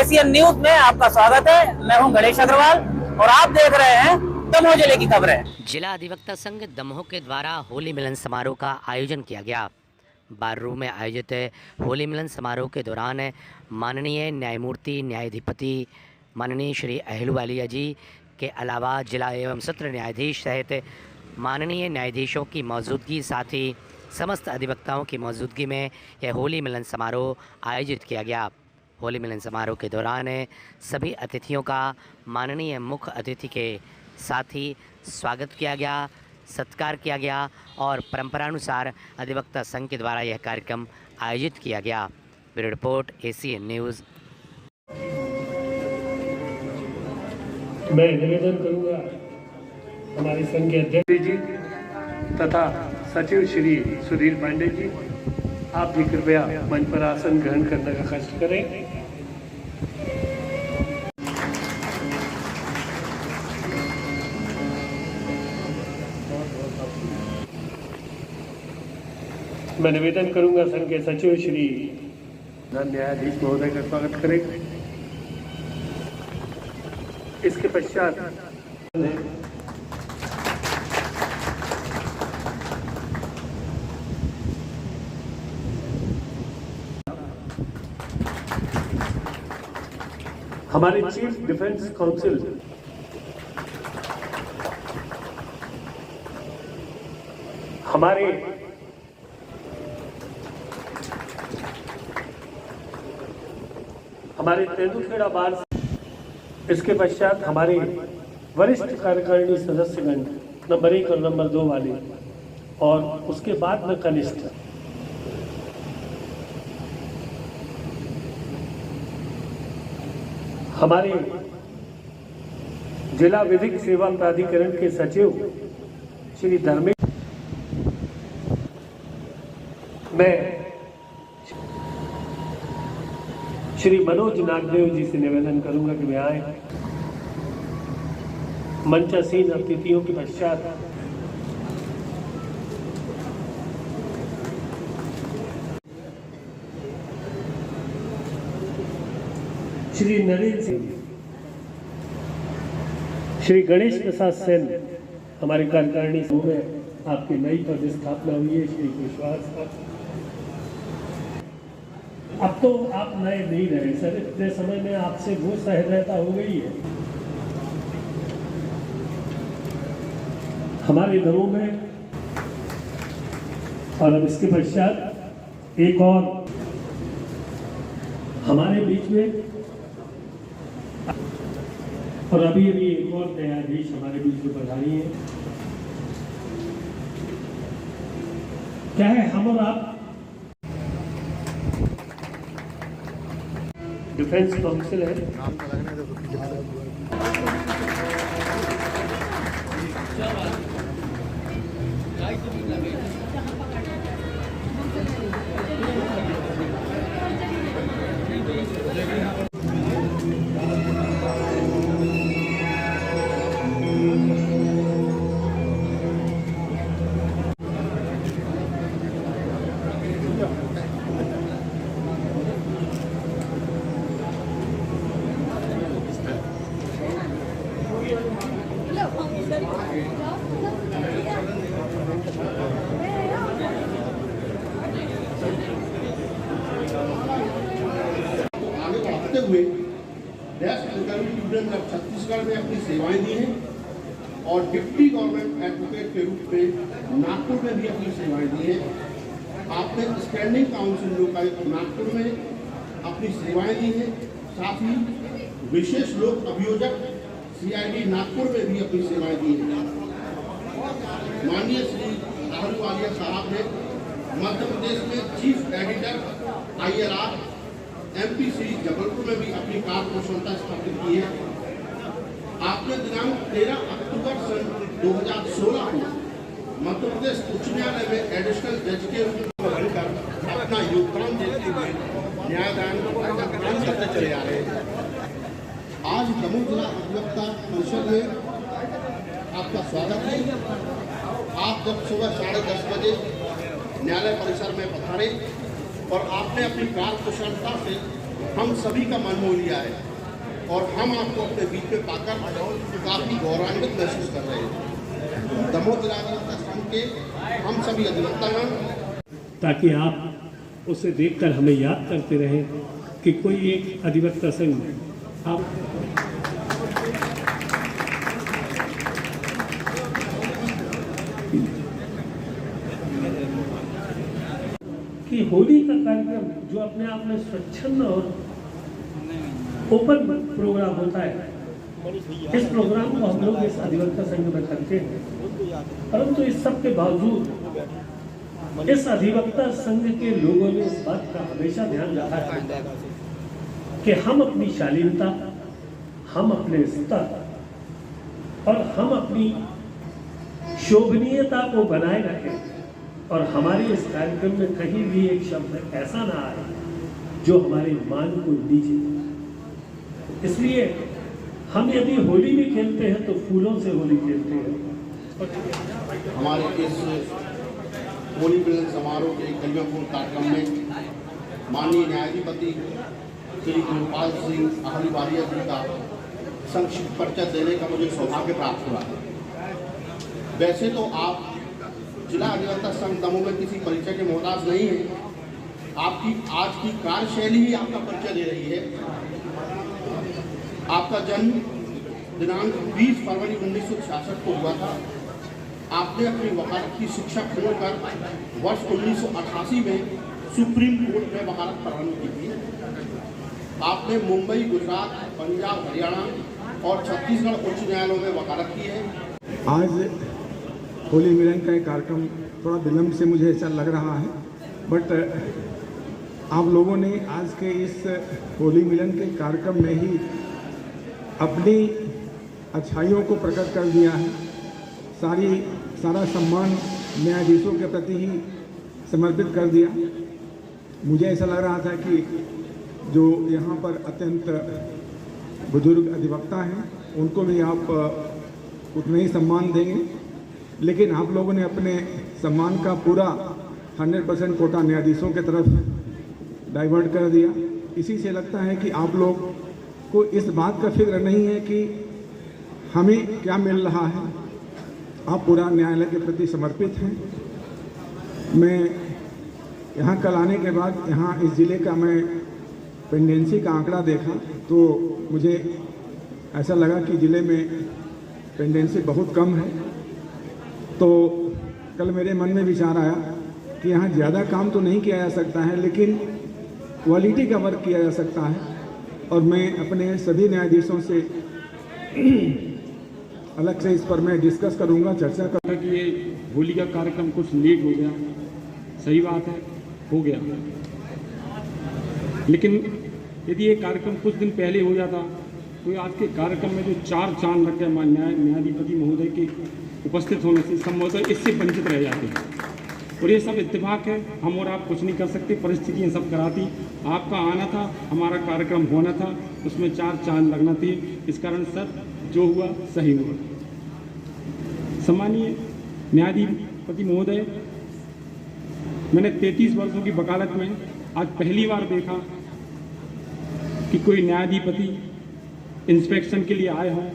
Asian news में आपका स्वागत है। मैं हूं गणेश अग्रवाल और आप देख रहे हैं दमोह जिले की खबरें। जिला अधिवक्ता संघ दमोह के द्वारा होली मिलन समारोह का आयोजन किया गया। बार-रूम में आयोजित होली मिलन समारोह के दौरान माननीय न्यायमूर्ति न्यायाधिपति माननीय श्री अहलूवालिया जी के अलावा जिला एवं सत्र न्यायाधीश सहित माननीय न्यायाधीशों की मौजूदगी, साथ ही समस्त अधिवक्ताओं की मौजूदगी में यह होली मिलन समारोह आयोजित किया गया। होली मिलन समारोह के दौरान सभी अतिथियों का माननीय मुख्य अतिथि के साथ ही स्वागत किया गया, सत्कार किया गया और परंपरानुसार अधिवक्ता संघ के द्वारा यह कार्यक्रम आयोजित किया गया। Bureau report Asian news. मैं निवेदन करूंगा हमारे संघ के अध्यक्ष जी तथा सचिव श्री सुधीर पांडे जी, आप भी कृपया मंच पर आसन ग्रहण करने का कष्ट करें। मैं निवेदन करूंगा संघ के सचिव श्री न्यायाधीश महोदय का स्वागत करें। इसके पश्चात हमारे चीफ डिफेंस काउंसिल हमारे तेंदुखेड़ा बार, इसके पश्चात हमारे वरिष्ठ कार्यकारिणी सदस्यगण नंबर 1 और नंबर 2 वाले, और उसके बाद में कनिष्ठ। हमारे जिला विधिक सेवा प्राधिकरण के सचिव श्री धर्मेश, मैं श्री मनोज नागदेव जी से निवेदन करूंगा कि वे आए। मंचासीन अतिथियों के पश्चात श्री नरेंद्र सिंह, श्री गणेश प्रसाद सेन, हमारे कार्यकारिणी समूह में आपकी नई पदस्थापना हुई है श्री विश्वास। अब तो आप नए नहीं रहे सर, इतने समय में आपसे वो सहृदयता हो गई है हमारे घरों में। और अब इसके पश्चात एक और हमारे बीच में, और अभी एक और न्यायाधीश हमारे बीच में पधारी है। क्या है, हम और आप डिफेंस काउंसिल है। हुए desk examine tribunal of Chhattisgarh में अपनी सेवाएं दी हैं और डिप्टी गवर्नमेंट एडवोकेट के रूप में नागपुर में भी अपनी सेवाएं दी हैं। आपने स्टैंडिंग काउंसिल लोकायुक्त नागपुर में अपनी सेवाएं दी हैं, साथ ही विशेष लोक अभियोजक CID नागपुर में भी अपनी सेवाएं दी हैं। माननीय श्री अहलूवालिया साहब ने मध्य प्रदेश में chief editor IRR MPC Jabalpur में भी अपनी कार्यकुशलता स्थापित की है। आपने दिनांक 13 अक्टूबर सन 2016 को मध्य प्रदेश उच्च न्यायालय में एडिशनल जज के रूप में बनकर अपना योगदान देते हुए न्यायदान प्रदान करते चले आ रहे हैं। आज दमोह जिला अधिवक्ता परिषद में आपका स्वागत है। आप जब सुबह 10:30 बजे न्यायालय परिसर में पधारे और आपने अपनी कार्यकुशलता से हम सभी का मन मोह लिया है और हम आपको अपने बीच में पाकर काफ़ी गौरवान्वित महसूस कर रहे हैं। दमोह जिला अधिवक्ता संघ के हम सभी अधिवक्तागण, ताकि आप उसे देखकर हमें याद करते रहें कि कोई एक अधिवक्ता संघ आप कि होली का कार्यक्रम जो अपने आप में स्वच्छंद और ओपन प्रोग्राम होता है, इस प्रोग्राम को हम लोग इस अधिवक्ता संघ में करते हैं। परंतु इस सब के बावजूद इस अधिवक्ता संघ के लोगों ने इस बात का हमेशा ध्यान रखा है कि हम अपनी शालीनता, हम अपने स्तर और हम अपनी शोभनीयता को बनाए रखें और हमारे इस कार्यक्रम में कहीं भी एक शब्द ऐसा ना आए जो हमारे मान को नीचे। इसलिए हम यदि होली भी खेलते हैं तो फूलों से होली खेलते हैं। हमारे इस होली मिलन समारोह के कल्याणपूर्ण कार्यक्रम में माननीय न्यायाधिपति श्री गुरुपाल सिंह आहलूवालिया जी का संक्षिप्त परिचय देने का मुझे सौभाग्य प्राप्त हुआ है। वैसे तो आप जिला अधिवक्ता संघ दमोह में किसी परिचय के मोहताज नहीं है, आपकी आज की कार्यशैली ही आपका परिचय दे रही है। आपका जन्म दिनांक 20 फरवरी 1966 को हुआ था। आपने अपनी वकालत की शिक्षा पूर्ण कर वर्ष 1988 में सुप्रीम कोर्ट में वकालत प्रारंभ की थी। आपने मुंबई, गुजरात, पंजाब, हरियाणा और छत्तीसगढ़ उच्च न्यायालयों में वकालत की है। आज होली मिलन का एक कार्यक्रम थोड़ा विलम्ब से मुझे ऐसा लग रहा है, बट आप लोगों ने आज के इस होली मिलन के कार्यक्रम में ही अपनी अच्छाइयों को प्रकट कर दिया है। सारा सम्मान न्यायाधीशों के प्रति ही समर्पित कर दिया। मुझे ऐसा लग रहा था कि जो यहाँ पर अत्यंत बुजुर्ग अधिवक्ता हैं उनको भी आप उतना ही सम्मान देंगे, लेकिन आप लोगों ने अपने सम्मान का पूरा 100% कोटा न्यायाधीशों की तरफ डाइवर्ट कर दिया। इसी से लगता है कि आप लोग को इस बात का फिक्र नहीं है कि हमें क्या मिल रहा है। आप पूरा न्यायालय के प्रति समर्पित हैं। मैं यहाँ कल आने के बाद यहाँ इस ज़िले का मैं पेंडेंसी का आंकड़ा देखा तो मुझे ऐसा लगा कि ज़िले में पेंडेंसी बहुत कम है। तो कल मेरे मन में विचार आया कि यहाँ ज़्यादा काम तो नहीं किया जा सकता है, लेकिन क्वालिटी का वर्क किया जा सकता है। और मैं अपने सभी न्यायाधीशों से अलग से इस पर मैं डिस्कस करूँगा, चर्चा करूँगा। कि ये होली का कार्यक्रम कुछ लेट हो गया, सही बात है, हो गया, लेकिन यदि ये कार्यक्रम कुछ दिन पहले हो जाता तो आज के कार्यक्रम में जो 4 चांद लग गए न्यायाधिपति महोदय के उपस्थित होने से संभवतः इससे वंचित रह जाते हैं। और ये सब इत्तेफाक है, हम और आप कुछ नहीं कर सकते, परिस्थितियाँ सब कराती। आपका आना था, हमारा कार्यक्रम होना था, उसमें 4 चांद लगना थी। इस कारण सब जो हुआ सही हुआ। सम्मानीय न्यायाधिपति महोदय, मैंने 33 वर्षों की वकालत में आज पहली बार देखा कि कोई न्यायाधिपति इंस्पेक्शन के लिए आए हों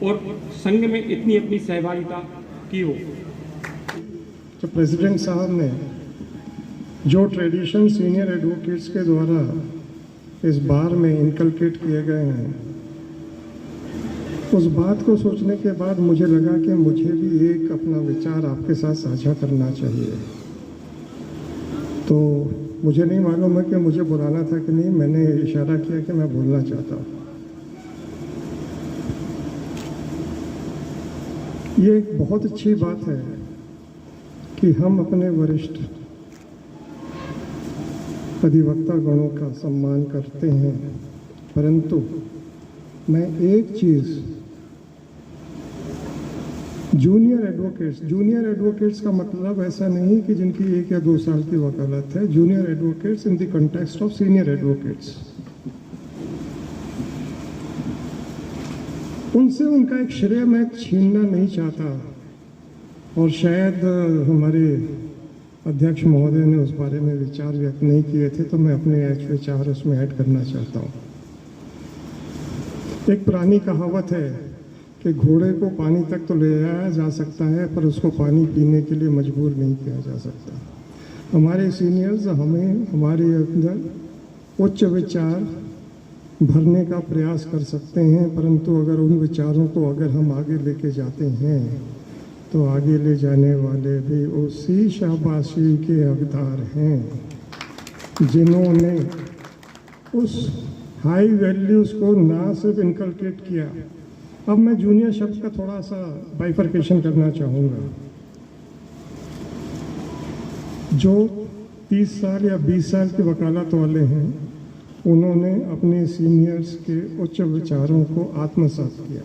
और संघ में इतनी अपनी सहभागिता की हो। तो प्रेसिडेंट साहब ने जो ट्रेडिशन सीनियर एडवोकेट्स के द्वारा इस बार में इनकलकेट किए गए हैं, उस बात को सोचने के बाद मुझे लगा कि मुझे भी एक अपना विचार आपके साथ साझा करना चाहिए। तो मुझे नहीं मालूम है कि मुझे बुलाना था कि नहीं, मैंने इशारा किया कि मैं बोलना चाहता हूँ। ये एक बहुत अच्छी बात है कि हम अपने वरिष्ठ अधिवक्ता गणों का सम्मान करते हैं, परंतु मैं एक चीज़ जूनियर एडवोकेट्स का मतलब ऐसा नहीं कि जिनकी 1 या 2 साल की वकालत है। Junior advocates in the context of senior advocates, उनसे उनका एक श्रेय मैं छीनना नहीं चाहता। और शायद हमारे अध्यक्ष महोदय ने उस बारे में विचार व्यक्त नहीं किए थे, तो मैं अपने विचार उसमें ऐड करना चाहता हूँ। एक पुरानी कहावत है कि घोड़े को पानी तक तो ले जाया जा सकता है, पर उसको पानी पीने के लिए मजबूर नहीं किया जा सकता। हमारे सीनियर्स हमें हमारे अंदर उच्च विचार भरने का प्रयास कर सकते हैं, परंतु अगर उन विचारों को अगर हम आगे लेके जाते हैं तो आगे ले जाने वाले भी उसी शाबाशी के हकदार हैं जिन्होंने उस हाई वैल्यूज़ को ना सिर्फ इनकलकेट किया। अब मैं जूनियर शब्द का थोड़ा सा बाइफर्केशन करना चाहूँगा। जो 30 साल या 20 साल की वकालत वाले हैं, उन्होंने अपने सीनियर्स के उच्च विचारों को आत्मसात किया।